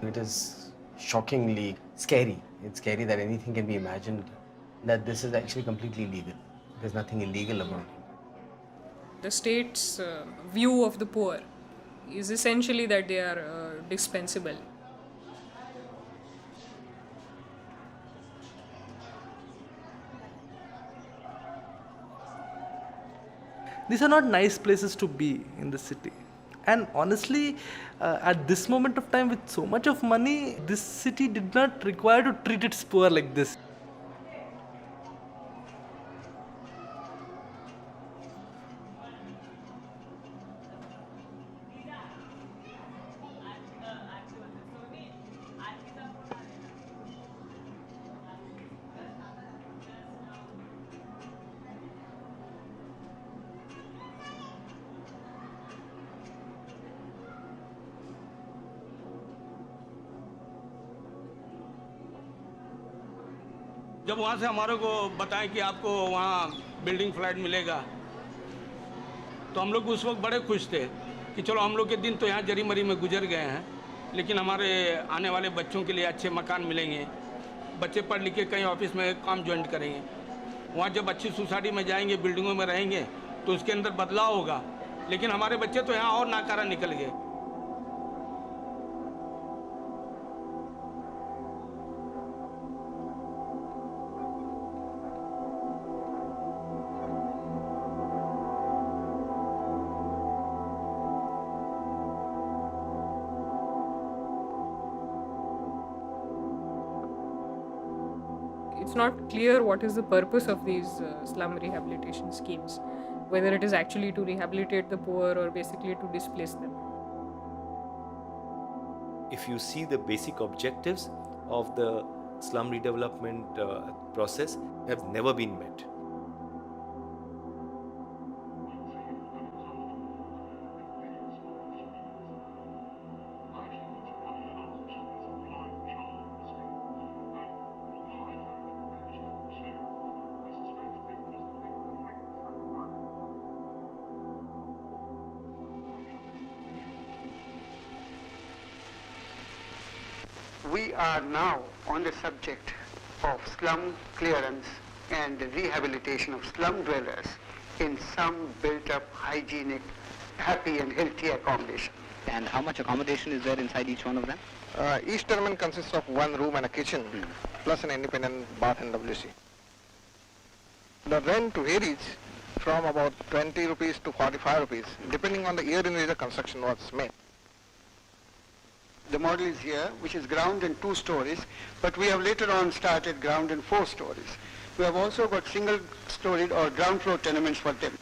It is shockingly scary. It's scary that anything can be imagined, that this is actually completely legal. There's nothing illegal about it. The state's view of the poor is essentially that they are dispensable. These are not nice places to be in the city. And honestly, at this moment of time with so much of money, this city did not require to treat its poor like this. जब वहाँ से हमारे को बताएं कि आपको वहाँ building flat मिलेगा, तो हम लोग उस वक्त बड़े खुश थे कि चलो हम लोग के दिन तो यहाँ जरी मरी में गुजर गए हैं, लेकिन हमारे आने वाले बच्चों के लिए अच्छे मकान मिलेंगे, बच्चे पढ़ लिख के कहीं ऑफिस में काम ज्वाइन करेंगे, वहाँ जब अच्छी सोसाइटी में जाएंगे, बिल्डिंगों में रहेंगे तो उसके अंदर बदलाव होगा। लेकिन हमारे बच्चे तो यहाँ और नाकारा निकल गए। It's not clear what is the purpose of these slum rehabilitation schemes, whether it is actually to rehabilitate the poor or basically to displace them. If you see the basic objectives of the slum redevelopment process have never been met. We are now on the subject of slum clearance and rehabilitation of slum dwellers in some built-up, hygienic, happy and healthy accommodation. And how much accommodation is there inside each one of them? Each tenement consists of one room and a kitchen, plus an independent bath and WC. The rent varies from about 20 rupees to 45 rupees, depending on the year in which the construction was made. The model is here, which is ground and 2 stories, but we have later on started ground and 4 stories. We have also got single-storied or ground floor tenements for them.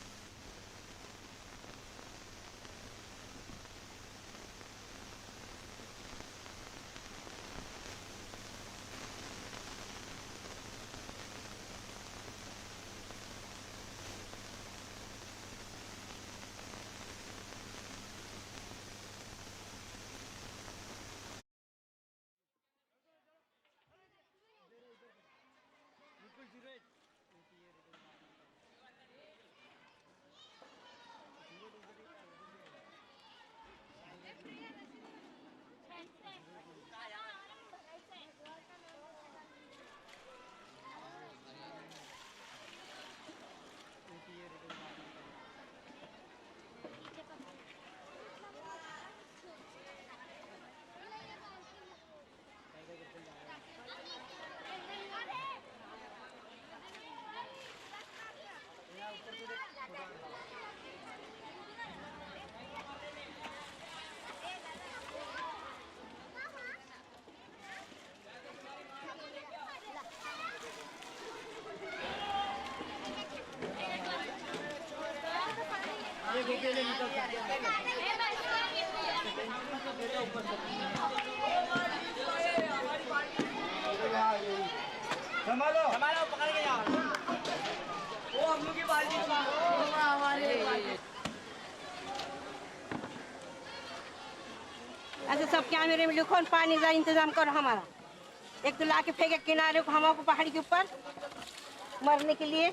ऐसे सब कैमरे में लिखो पानी का इंतजाम करो हमारा। एक तो लाके फेंके किनारे को हमको पहाड़ी के ऊपर मरने के लिए।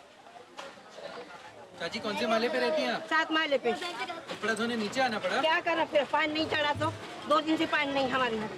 चाची कौन से माले पे रहती हैं आप? 7 माले पे। कपड़ा धोने नीचे आना पड़ा? क्या करना फिर पानी नहीं चढ़ा तो 2 दिन से पानी नहीं हमारे यहाँ।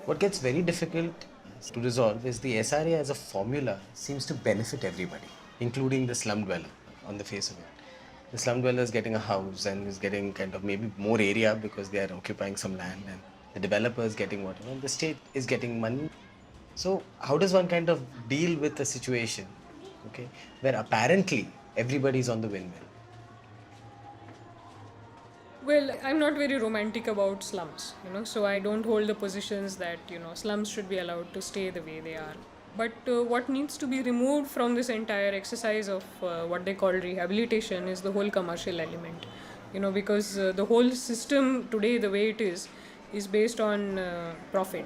What gets very difficult to resolve is the SRA as a formula seems to benefit everybody, including the slum dweller on the face of it. The slum dweller is getting a house and is getting kind of maybe more area because they are occupying some land, and the developer is getting whatever, and the state is getting money. So how does one kind of deal with a situation, okay, where apparently everybody is on the win-win? Well, I'm not very romantic about slums, so I don't hold the positions that, slums should be allowed to stay the way they are. But what needs to be removed from this entire exercise of what they call rehabilitation is the whole commercial element, because the whole system today, the way it is based on profit.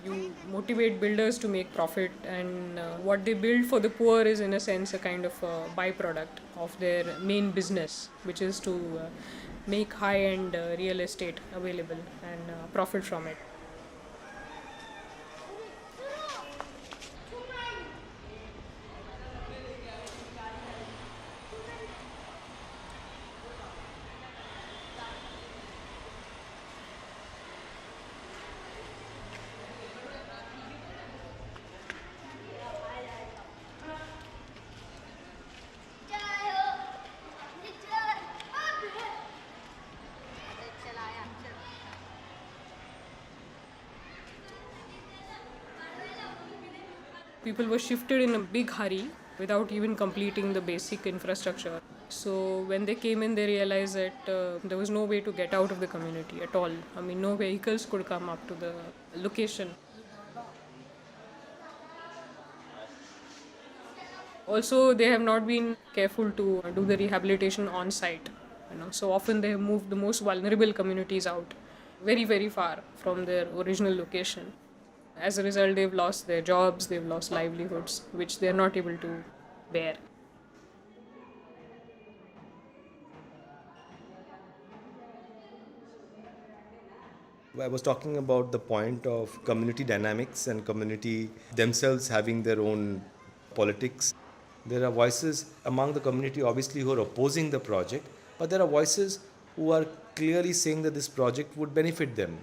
You motivate builders to make profit, and what they build for the poor is in a sense a kind of a byproduct of their main business, which is to make high-end real estate available and profit from it. People were shifted in a big hurry without even completing the basic infrastructure. So when they came in, they realized that there was no way to get out of the community at all. I mean, no vehicles could come up to the location. Also, they have not been careful to do the rehabilitation on site. So often they have moved the most vulnerable communities out very, very far from their original location. As a result, they've lost their jobs, they've lost livelihoods, which they're not able to bear. I was talking about the point of community dynamics and community themselves having their own politics. There are voices among the community obviously who are opposing the project, but there are voices who are clearly saying that this project would benefit them.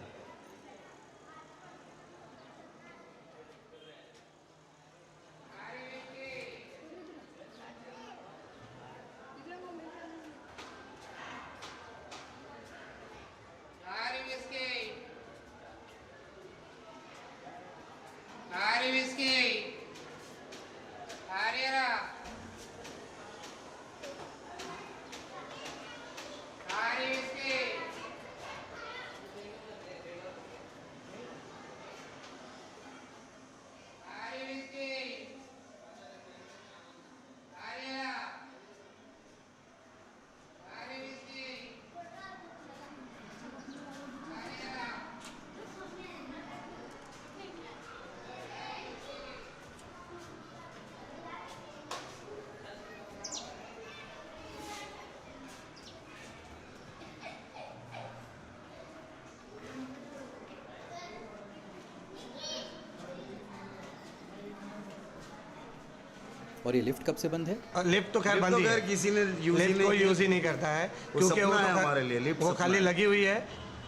और ये lift कब से बंद है? Lift तो खैर बंद ही, किसी ने यूज लिफ्ट कोई यूज ही नहीं करता है, क्योंकि वो हमारे लिए लिफ्ट वो खाली लगी हुई है,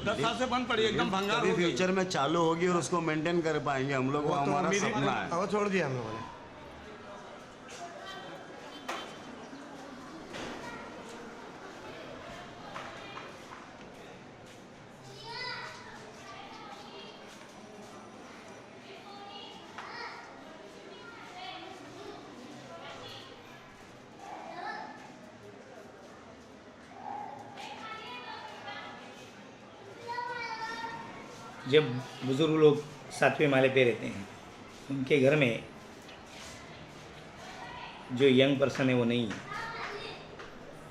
10 साल से बंद पड़ी एकदम भंगार कभी हो गई। फ्यूचर में चालू होगी और उसको मेंटेन कर पाएंगे हम लोग, वो हमारा सपना है। वो छोड़ दिया हम लोगों ने। जब बुज़ुर्ग लोग 7वें माले पे रहते हैं, उनके घर में जो यंग पर्सन है वो नहीं है,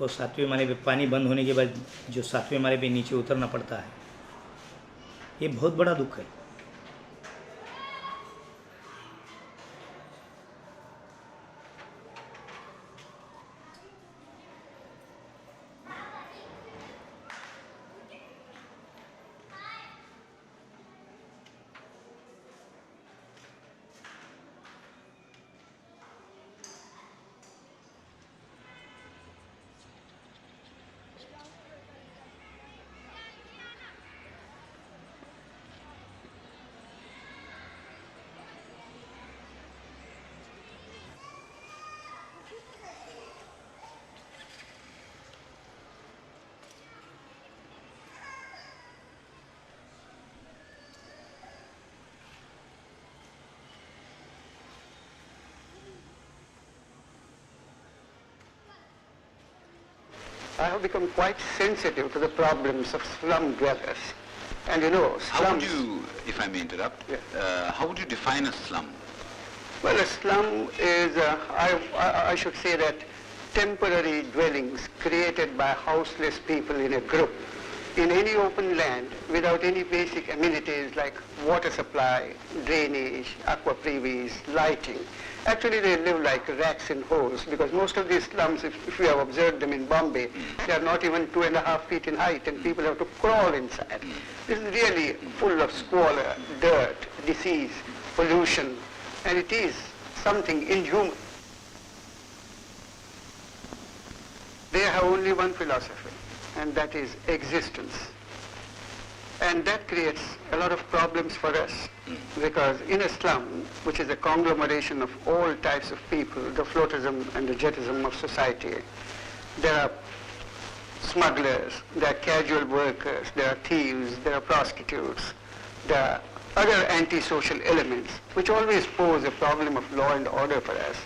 वो 7वें माले पे पानी बंद होने के बाद जो 7वें माले पे नीचे उतरना पड़ता है, ये बहुत बड़ा दुख है। I have become quite sensitive to the problems of slum dwellers. And you know, slums... How would you, if I may interrupt, how would you define a slum? Well, a slum is, I should say that temporary dwellings created by houseless people in a group in any open land without any basic amenities like water supply, drainage, aqua privis, lighting. Actually, they live like rats in holes because most of these slums, if you have observed them in Bombay, they are not even 2.5 feet in height and people have to crawl inside. This is really full of squalor, dirt, disease, pollution, and it is something inhuman. They have only one philosophy, and that is existence. And that creates a lot of problems for us because in a slum, which is a conglomeration of all types of people, the floatism and the jetism of society, there are smugglers, there are casual workers, there are thieves, there are prostitutes, there are other antisocial elements which always pose a problem of law and order for us.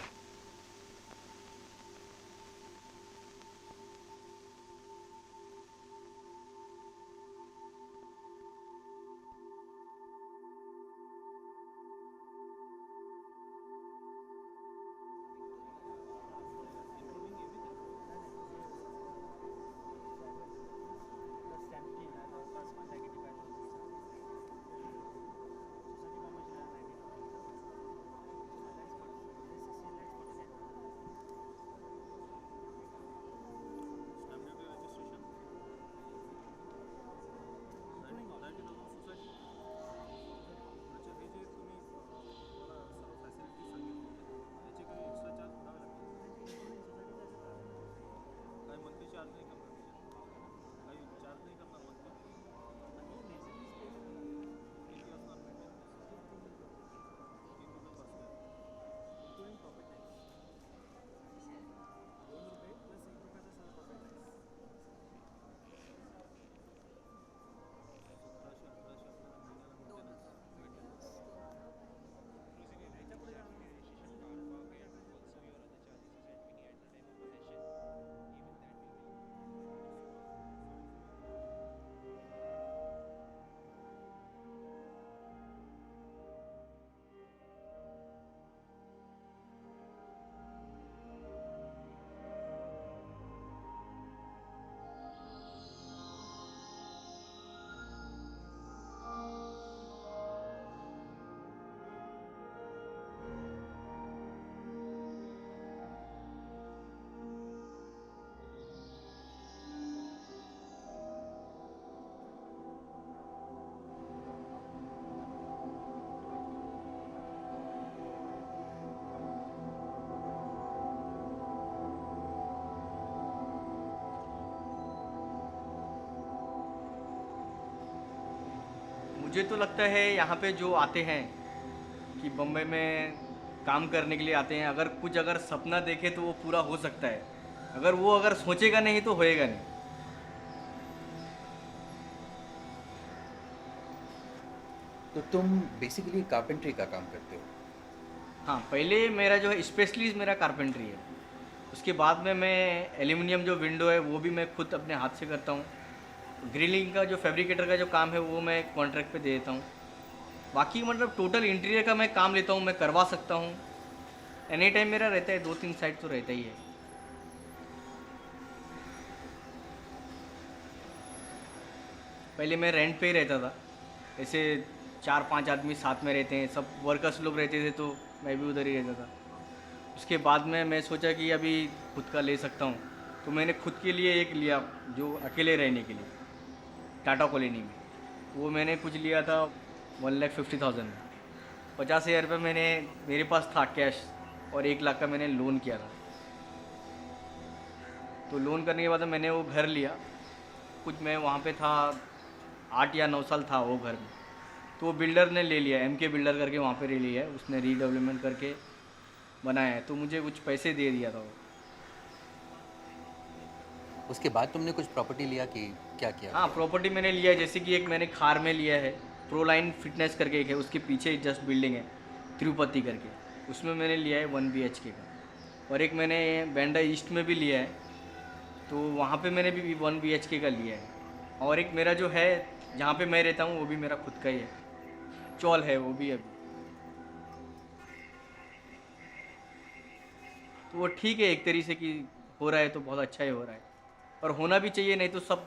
मुझे तो लगता है यहाँ पे जो आते हैं कि बम्बई में काम करने के लिए आते हैं, अगर सपना देखे तो वो पूरा हो सकता है, अगर सोचेगा नहीं तो होएगा नहीं। तो तुम बेसिकली कारपेंट्री का काम करते हो? हाँ, पहले मेरा जो है स्पेशलिस्ट मेरा कारपेंट्री है। उसके बाद में मैं एल्यूमिनियम जो विंडो है वो भी मैं खुद अपने हाथ से करता हूँ। ग्रिलिंग का जो फैब्रिकेटर का जो काम है वो मैं कॉन्ट्रैक्ट पे दे देता हूँ। बाकी मतलब टोटल इंटीरियर का मैं काम लेता हूँ, मैं करवा सकता हूँ। एनी टाइम मेरा रहता है, 2-3 साइड तो रहता ही है। पहले मैं रेंट पे ही रहता था, ऐसे 4-5 आदमी साथ में रहते हैं, सब वर्कर्स लोग रहते थे तो मैं भी उधर ही रहता था। उसके बाद में मैं सोचा कि अभी खुद का ले सकता हूँ, तो मैंने खुद के लिए एक लिया जो अकेले रहने के लिए, टाटा कॉलोनी में। वो मैंने कुछ लिया था 1,50,000 में। 50,000 रुपये मेरे पास था कैश और 1 लाख का मैंने लोन किया था। तो लोन करने के बाद मैंने वो घर लिया। कुछ मैं वहाँ पे था 8 या 9 साल था वो घर में। तो वो बिल्डर ने ले लिया, MK बिल्डर करके वहाँ पे ले लिया है, उसने रीडेवलपमेंट करके बनाया है, तो मुझे कुछ पैसे दे दिया था वो। उसके बाद तुमने कुछ प्रॉपर्टी लिया कि क्या किया? हाँ, प्रॉपर्टी मैंने लिया है, जैसे कि एक मैंने खार में लिया है, प्रोलाइन फिटनेस करके एक है, उसके पीछे जस्ट बिल्डिंग है तिरुपति करके, उसमें मैंने लिया है 1 BHK का। और एक मैंने बैंडा ईस्ट में भी लिया है, तो वहाँ पे मैंने भी 1 BHK का लिया है। और एक मेरा जो है जहाँ पे मैं रहता हूँ वो भी मेरा खुद का ही है, चौल है वो भी अभी। तो वो ठीक है एक तरीके से कि हो रहा है तो बहुत अच्छा ही हो रहा है, और होना भी चाहिए, नहीं तो सब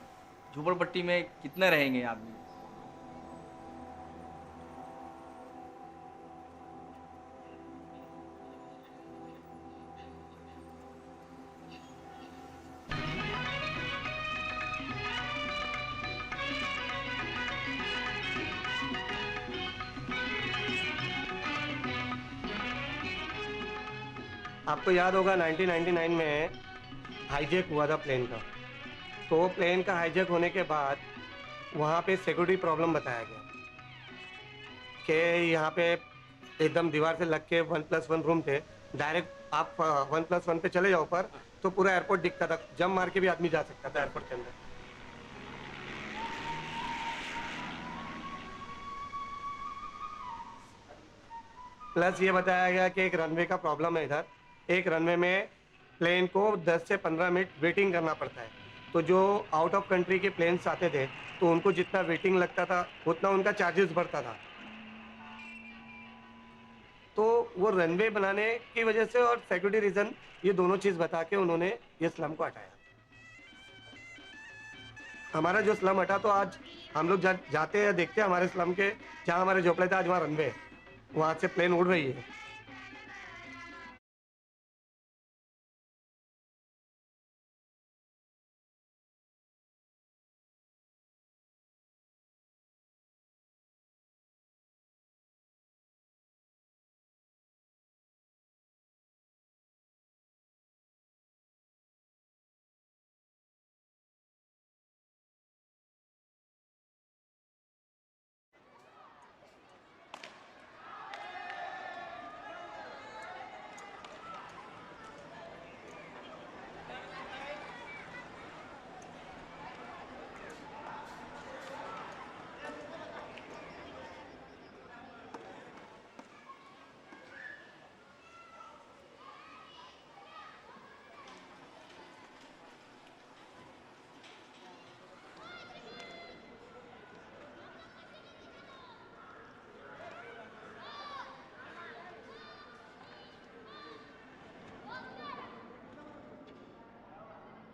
झोपड़पट्टी में कितना रहेंगे आदमी। आपको याद होगा 1999 में हाईजैक हुआ था प्लेन का। तो प्लेन का हाईजैक होने के बाद वहाँ पे सिक्योरिटी प्रॉब्लम बताया गया कि यहाँ पे एकदम दीवार से लग के 1+1 रूम थे, डायरेक्ट आप 1+1 पे चले जाओ पर तो पूरा एयरपोर्ट दिखता था, जंप मार के भी आदमी जा सकता था एयरपोर्ट के अंदर। प्लस ये बताया गया कि एक रनवे का प्रॉब्लम है इधर, एक रनवे में प्लेन को 10 से 15 मिनट वेटिंग करना पड़ता है। तो जो आउट ऑफ कंट्री के प्लेन्स आते थे तो उनको जितना वेटिंग लगता था उतना उनका चार्जेस बढ़ता था। तो वो रनवे बनाने की वजह से और सिक्योरिटी रीजन, ये दोनों चीज़ बता के उन्होंने ये स्लम को हटाया। हमारा जो स्लम हटा तो आज हम लोग जाते हैं देखते हैं हमारे स्लम के जहाँ हमारे झोपड़े थे आज वहाँ रनवे है, वहाँ से प्लेन उड़ रही है।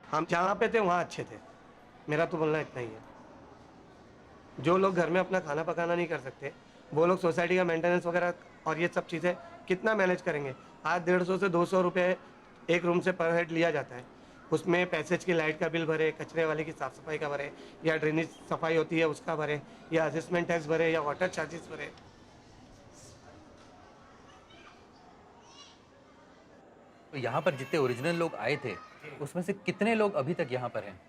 हम जहाँ पे थे वहाँ अच्छे थे, मेरा तो बोलना इतना ही है। जो लोग घर में अपना खाना पकाना नहीं कर सकते वो लोग सोसाइटी का मेंटेनेंस वगैरह और ये सब चीज़ें कितना मैनेज करेंगे। आज 150 से 200 रुपये एक रूम से पर हेड लिया जाता है, उसमें पैसेज की लाइट का बिल भरे, कचरे वाले की साफ़ सफाई का भरे, या ड्रेनेज सफाई होती है उसका भरे, या असेसमेंट टैक्स भरे, या वाटर चार्जेस भरे। तो यहाँ पर जितने ओरिजिनल लोग आए थे उसमें से कितने लोग अभी तक यहाँ पर हैं?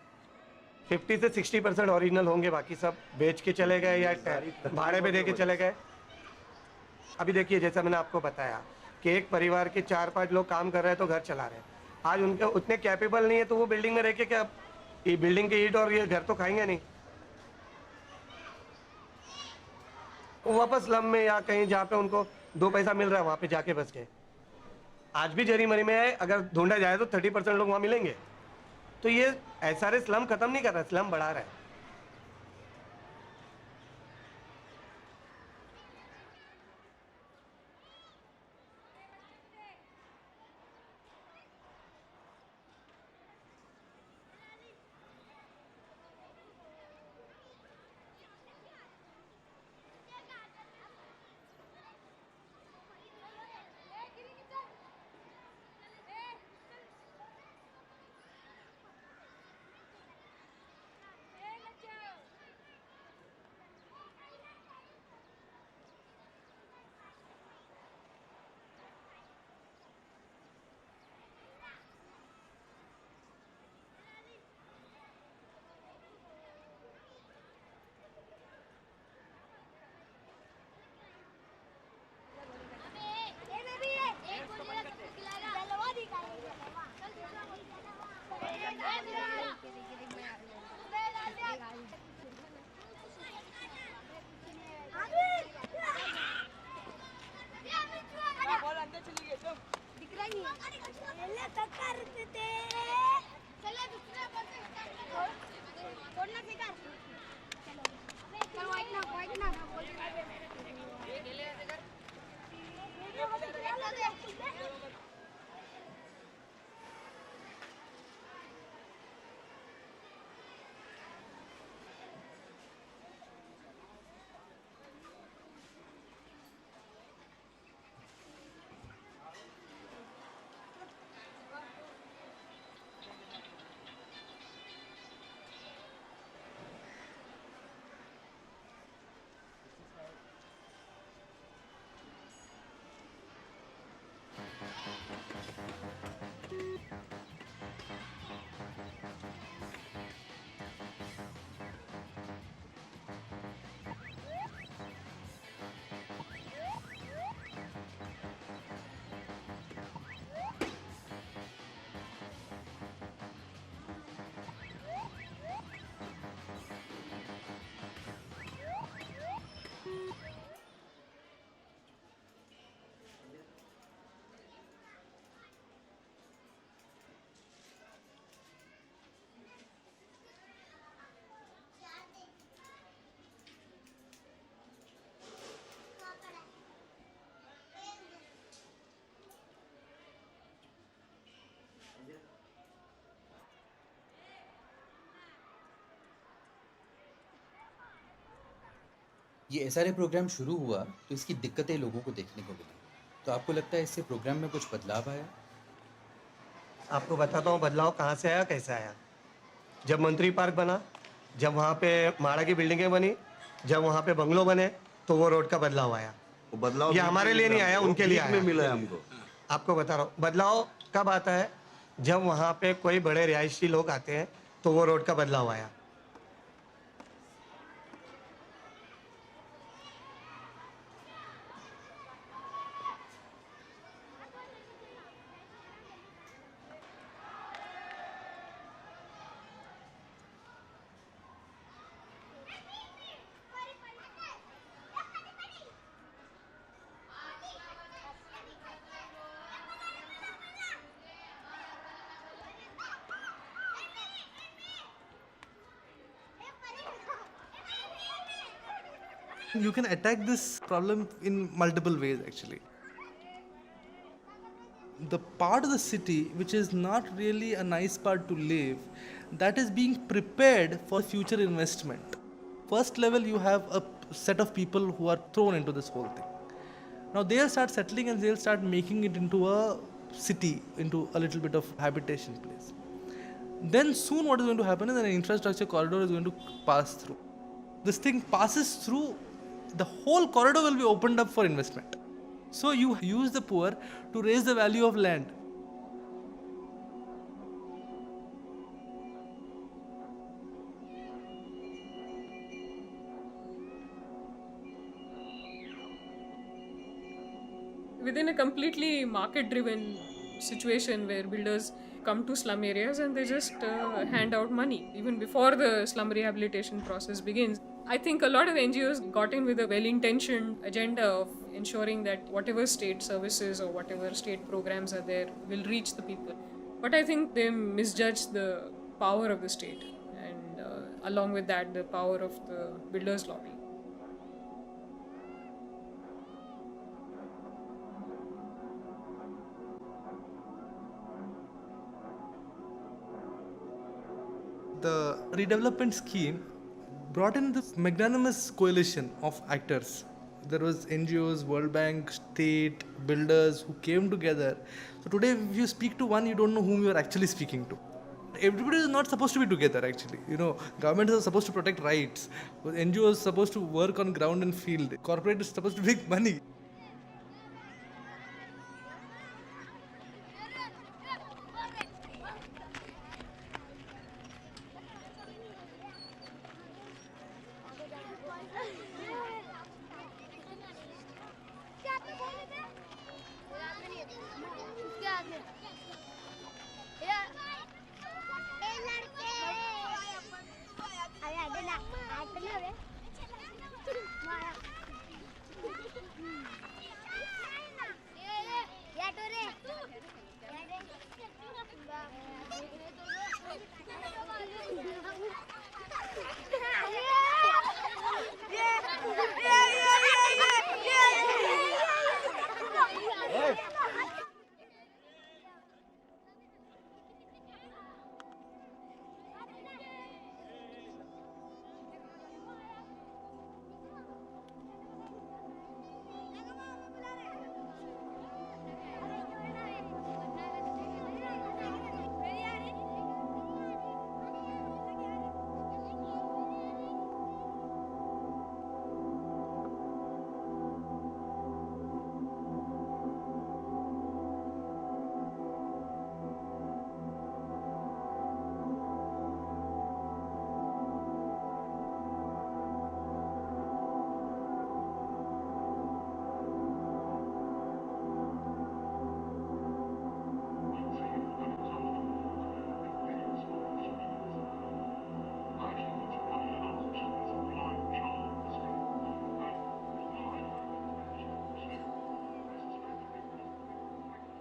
50 से 60% ओरिजिनल होंगे, बाकी सब बेच के चले गए या भाड़े पे दे के चले गए। अभी देखिए, जैसा मैंने आपको बताया कि एक परिवार के 4-5 लोग काम कर रहे हैं तो घर चला रहे हैं। आज उनके उतने कैपेबल नहीं है तो वो बिल्डिंग में रह के क्या, ये बिल्डिंग की ईंट और ये घर तो खाएंगे नहीं, वो वापस स्लम में या कहीं जहाँ पे उनको 2 पैसा मिल रहा है वहाँ पे जाके बस गए। आज भी जरी मरी में अगर ढूंढा जाए तो 30% लोग वहाँ मिलेंगे। तो ये SRA स्लम खत्म नहीं कर रहा है, स्लम बढ़ा रहा है। ये SRA प्रोग्राम शुरू हुआ तो इसकी दिक्कतें लोगों को देखने को मिली, तो आपको लगता है इससे प्रोग्राम में कुछ बदलाव आया? आपको बताता हूँ बदलाव कहाँ से आया, कैसे आया। जब मंत्री पार्क बना, जब वहाँ पे माड़ा की बिल्डिंगें बनी, जब वहाँ पे बंगलो बने, तो वो रोड का बदलाव आया। वो बदलाव ये हमारे लिए नहीं आया, उनके लिए आया। मिला है हमको। आपको बता रहा हूँ बदलाव कब आता है, जब वहाँ पे कोई बड़े रिहायशी लोग आते हैं तो वो रोड का बदलाव आया। You can attack this problem in multiple ways actually. The part of the city which is not really a nice part to live, that is being prepared for future investment. First level, you have a set of people who are thrown into this whole thing. Now they'll start settling and they'll start making it into a city, into a little bit of habitation place. Then soon what is going to happen is an infrastructure corridor is going to pass through. This thing passes through, the whole corridor will be opened up for investment. So you use the poor to raise the value of land. within a completely market-driven situation where builders come to slum areas and they just hand out money even before the slum rehabilitation process begins. I think a lot of NGOs got in with a well-intentioned agenda of ensuring that whatever state services or whatever state programs are there will reach the people. But I think they misjudged the power of the state and along with that the power of the builders lobby. The redevelopment scheme brought in this magnanimous coalition of actors. There was NGOs, World Bank, state, builders who came together. So today if you speak to one, you don't know whom you are actually speaking to. Everybody is not supposed to be together actually. Governments are supposed to protect rights. NGOs are supposed to work on ground and field. Corporate is supposed to make money.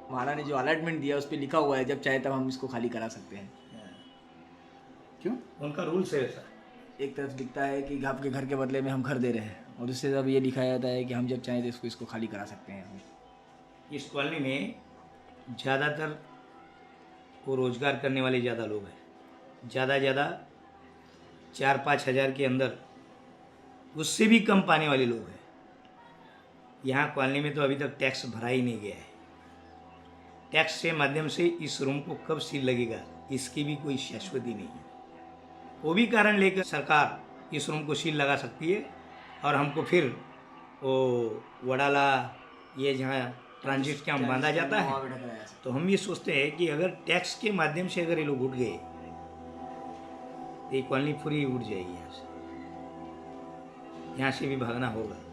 हमारा ने जो allotment दिया उस पर लिखा हुआ है जब चाहे तब हम इसको खाली करा सकते हैं। क्यों? उनका रूल्स है ऐसा। एक तरफ दिखता है कि आपके घर के बदले में हम घर दे रहे हैं और दूसरी तरफ ये लिखा जाता है कि हम जब चाहें तो इसको खाली करा सकते हैं। इस कॉलोनी में ज़्यादातर वो रोज़गार करने वाले ज़्यादा लोग हैं। ज़्यादा 4-5 हज़ार के अंदर उससे भी कम पाने वाले लोग हैं। यहाँ कॉलोनी में तो अभी तक टैक्स भरा ही नहीं गया है। टैक्स के माध्यम से इस रूम को कब सील लगेगा इसकी भी कोई शाश्वती नहीं है। वो भी कारण लेकर सरकार इस रूम को सील लगा सकती है और हमको फिर वो वडाला ये जहाँ ट्रांजिट कैंप बांधा जाता है तो हम ये सोचते हैं कि अगर टैक्स के माध्यम से अगर ये लोग उठ गए तो ये कॉलोनी पूरी उठ जाएगी। यहाँ से भी भागना होगा।